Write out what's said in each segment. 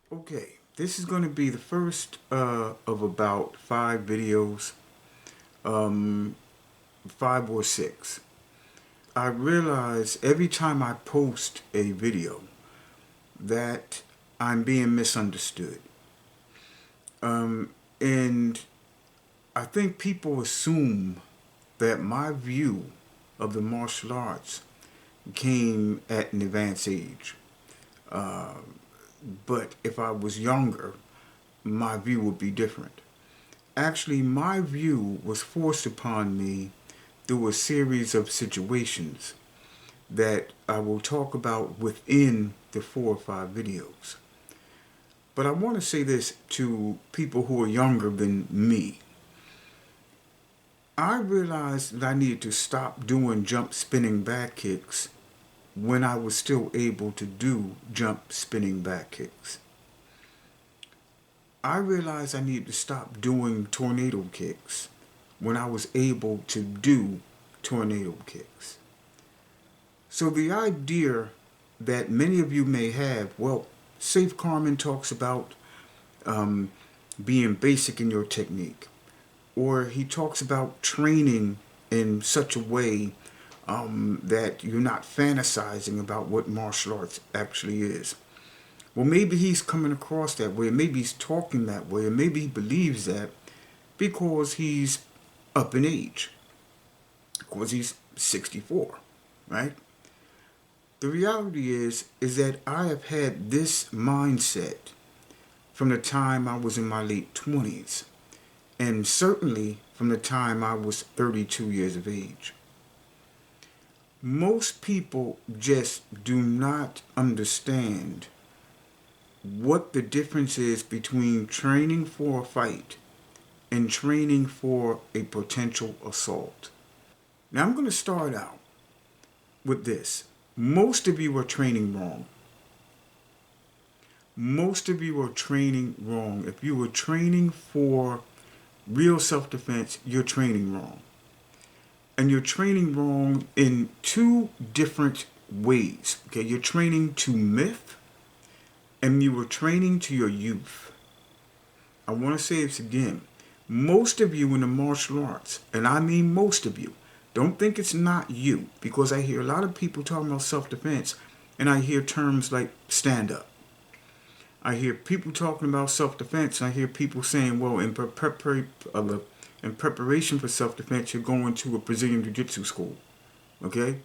Okay, this is going to be the first of about 5 videos, um, 5 or 6. I realize every time I post a video that I'm being misunderstood. And I think people assume that my view of the martial arts came at an advanced age. But if I was younger, my view would be different. Actually, my view was forced upon me through a series of situations that I will talk about within the 4 or 5 videos. But I want to say this to people who are younger than me. I realized that I needed to stop doing jump spinning back kicks when I was still able to do jump spinning back kicks. I realized I needed to stop doing tornado kicks when I was able to do tornado kicks. So the idea that many of you may have, well, Safe Karman talks about um, being basic in your technique, or he talks about training in such a way that you're not fantasizing about what martial arts actually is. Well, maybe he's coming across that way, maybe he's talking that way, or maybe he believes that because he's up in age, because he's 64, right? The reality is that I have had this mindset from the time I was in my late 20s, and certainly from the time I was 32 years of age. Most people just do not understand what the difference is between training for a fight and training for a potential assault. Now, I'm going to start out with this. Most of you are training wrong. Most of you are training wrong. If you were training for real self-defense, you're training wrong. And you're training wrong in 2 different ways. Okay, you're training to myth and you were training to your youth. I want to say this again. Most of you in the martial arts, and I mean most of you, don't think it's not you, because I hear a lot of people talking about self-defense and I hear terms like stand up. I hear people talking about self-defense and I hear people saying, well, in preparation for self-defense, you're going to a Brazilian Jiu-Jitsu school. Okay?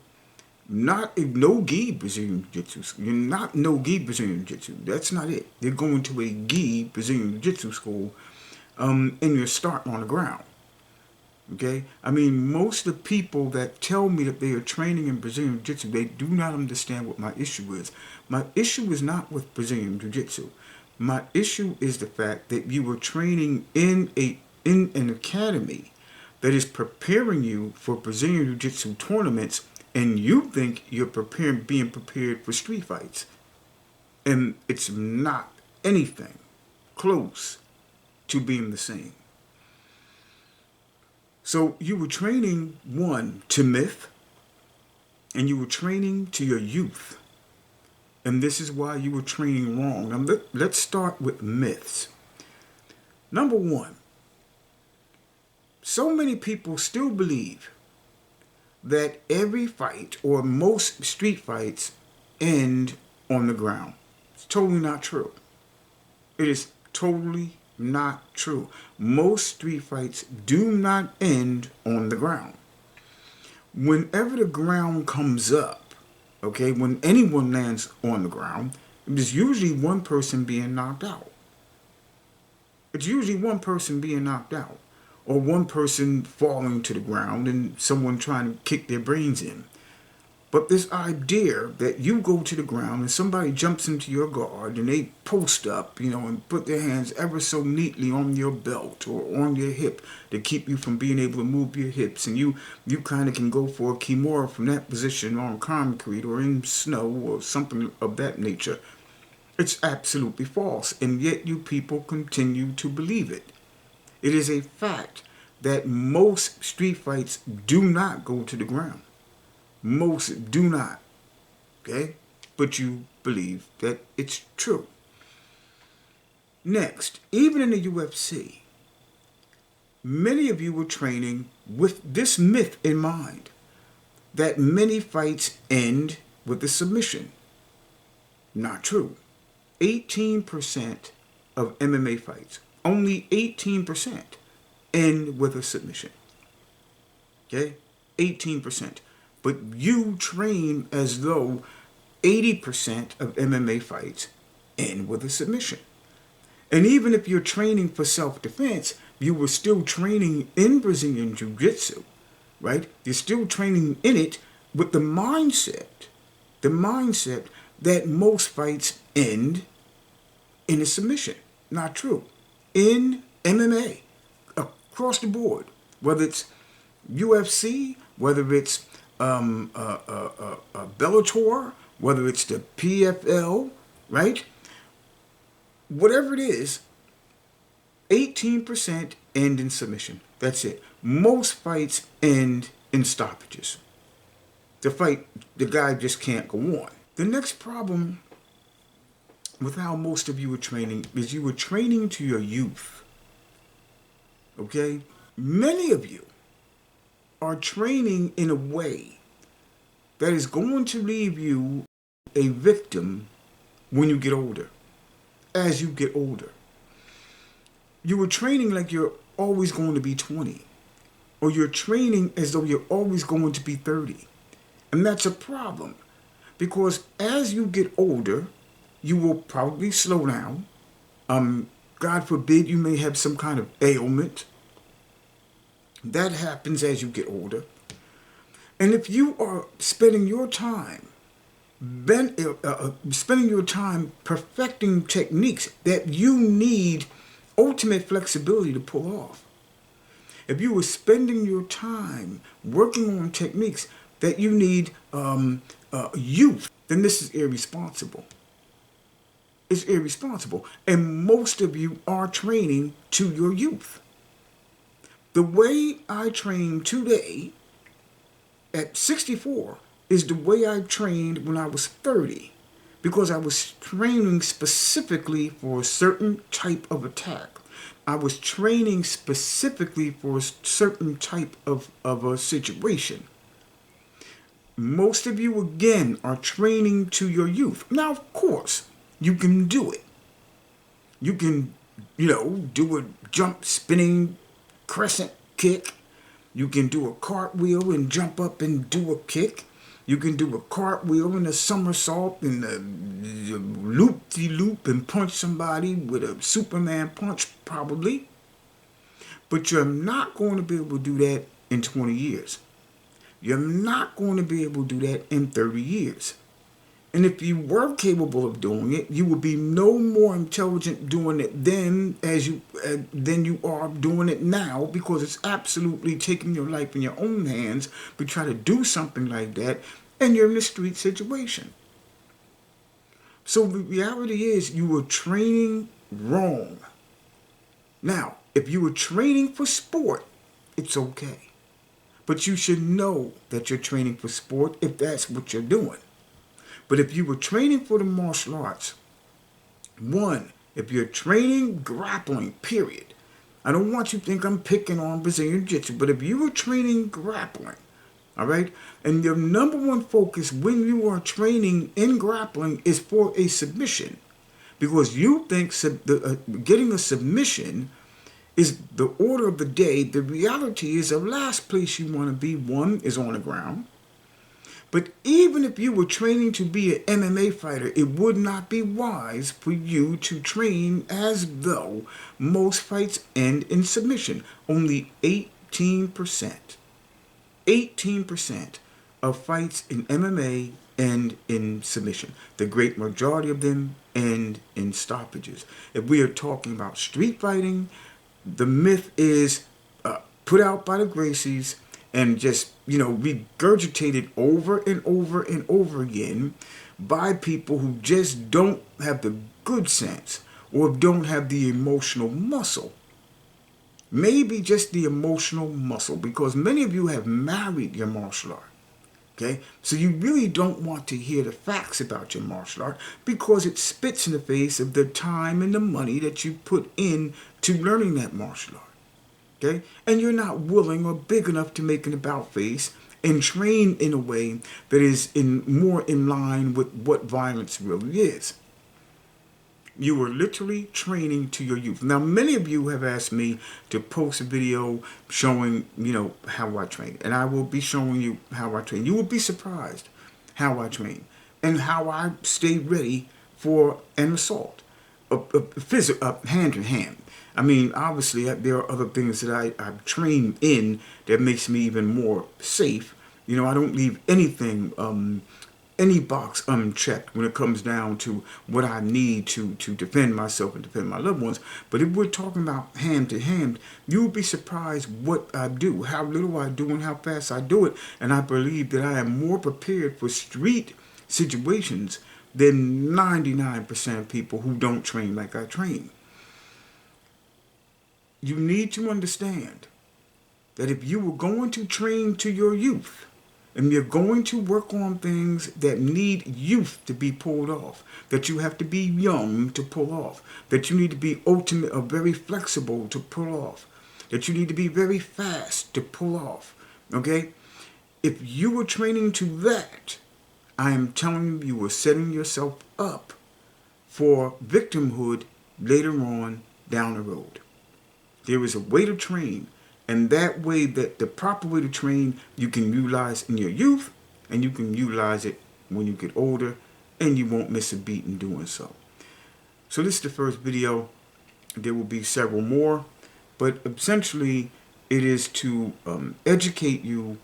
Not a no-gi Brazilian Jiu-Jitsu. You're not no-gi Brazilian Jiu-Jitsu. That's not it. They're going to a gi Brazilian Jiu-Jitsu school, and you're starting on the ground. Okay? I mean, most of the people that tell me that they are training in Brazilian Jiu-Jitsu, they do not understand what my issue is. My issue is not with Brazilian Jiu-Jitsu. My issue is the fact that you were training in an academy that is preparing you for Brazilian Jiu-Jitsu tournaments, and you think you're being prepared for street fights. And it's not anything close to being the same. So you were training, one, to myth, and you were training to your youth. And this is why you were training wrong. Now let's start with myths. Number one, so many people still believe that every fight or most street fights end on the ground. It's totally not true. It is totally not true. Most street fights do not end on the ground. Whenever the ground comes up, okay, when anyone lands on the ground, there's usually one person being knocked out. It's usually one person being knocked out, or one person falling to the ground and someone trying to kick their brains in. But this idea that you go to the ground and somebody jumps into your guard and they post up, and put their hands ever so neatly on your belt or on your hip to keep you from being able to move your hips, and you kind of can go for a kimura from that position on concrete or in snow or something of that nature. It's absolutely false, and yet you people continue to believe it. It is a fact that most street fights do not go to the ground. Most do not. Okay? But you believe that it's true. Next, even in the UFC, many of you were training with this myth in mind that many fights end with a submission. Not true. 18% of MMA fights, only 18% end with a submission. Okay? 18%. But you train as though 80% of MMA fights end with a submission. And even if you're training for self-defense, you were still training in Brazilian Jiu-Jitsu, right? You're still training in it with the mindset that most fights end in a submission. Not true. In MMA, across the board, whether it's UFC, whether it's Bellator, whether it's the PFL, right? Whatever it is, 18% end in submission. That's it. Most fights end in stoppages. The guy just can't go on. The next problem with how most of you were training is you were training to your youth. Okay? Many of you are training in a way that is going to leave you a victim when you get older. As you get older, you were training like you're always going to be 20, or you're training as though you're always going to be 30. And that's a problem, because as you get older, you will probably slow down. God forbid you may have some kind of ailment. That happens as you get older. And if you are spending your time perfecting techniques that you need ultimate flexibility to pull off, if you were spending your time working on techniques that you need youth, then this is irresponsible. It's irresponsible. And most of you are training to your youth. The way I train today at 64 is the way I trained when I was 30, because I was training specifically for a certain type of attack. I was training specifically for a certain type of a situation. Most of you, again, are training to your youth. Now, of course, you can do it. You can, do a jump, spinning, crescent kick. You can do a cartwheel and jump up and do a kick. You can do a cartwheel and a somersault and a loop-de-loop and punch somebody with a Superman punch, probably. But you're not going to be able to do that in 20 years. You're not going to be able to do that in 30 years. And if you were capable of doing it, you would be no more intelligent doing it then than you are doing it now, because it's absolutely taking your life in your own hands to try to do something like that, and you're in a street situation. So the reality is you were training wrong. Now, if you were training for sport, it's okay. But you should know that you're training for sport if that's what you're doing. But if you were training for the martial arts, if you're training grappling, period. I don't want you to think I'm picking on Brazilian Jiu-Jitsu, but if you were training grappling, all right, and your number one focus when you are training in grappling is for a submission, because you think getting a submission is the order of the day, the reality is the last place you want to be, one, is on the ground. But even if you were training to be an MMA fighter, it would not be wise for you to train as though most fights end in submission. Only 18% of fights in MMA end in submission. The great majority of them end in stoppages. If we are talking about street fighting, the myth is put out by the Gracies and just, regurgitated over and over and over again by people who just don't have the good sense or don't have the emotional muscle. Maybe just the emotional muscle, because many of you have married your martial art. Okay, so you really don't want to hear the facts about your martial art because it spits in the face of the time and the money that you put in to learning that martial art. Okay, and you're not willing or big enough to make an about face and train in a way that is more in line with what violence really is. You were literally training to your youth. Now, many of you have asked me to post a video showing, how I train. And I will be showing you how I train. You will be surprised how I train and how I stay ready for an assault, hand to hand. I mean, obviously, there are other things that I've trained in that makes me even more safe. I don't leave anything any box unchecked when it comes down to what I need to defend myself and defend my loved ones. But if we're talking about hand to hand, you'll be surprised what I do, how little I do, and how fast I do it. And I believe that I am more prepared for street situations than 99% of people who don't train like I train. You need to understand that if you were going to train to your youth, and you're going to work on things that need youth to be pulled off, that you have to be young to pull off, that you need to be ultimate or very flexible to pull off, that you need to be very fast to pull off, okay? If you were training to that, I am telling you, you are setting yourself up for victimhood later on down the road. There is a way to train. And that way, that the proper way to train, you can utilize in your youth, and you can utilize it when you get older, and you won't miss a beat in doing so. So this is the first video. There will be several more, but essentially it is to educate you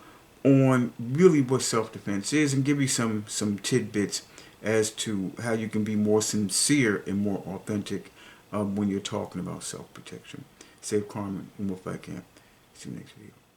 on really what self-defense is and give you some tidbits as to how you can be more sincere and more authentic when you're talking about self-protection. Save Karman, and we'll fight camp. See you next video.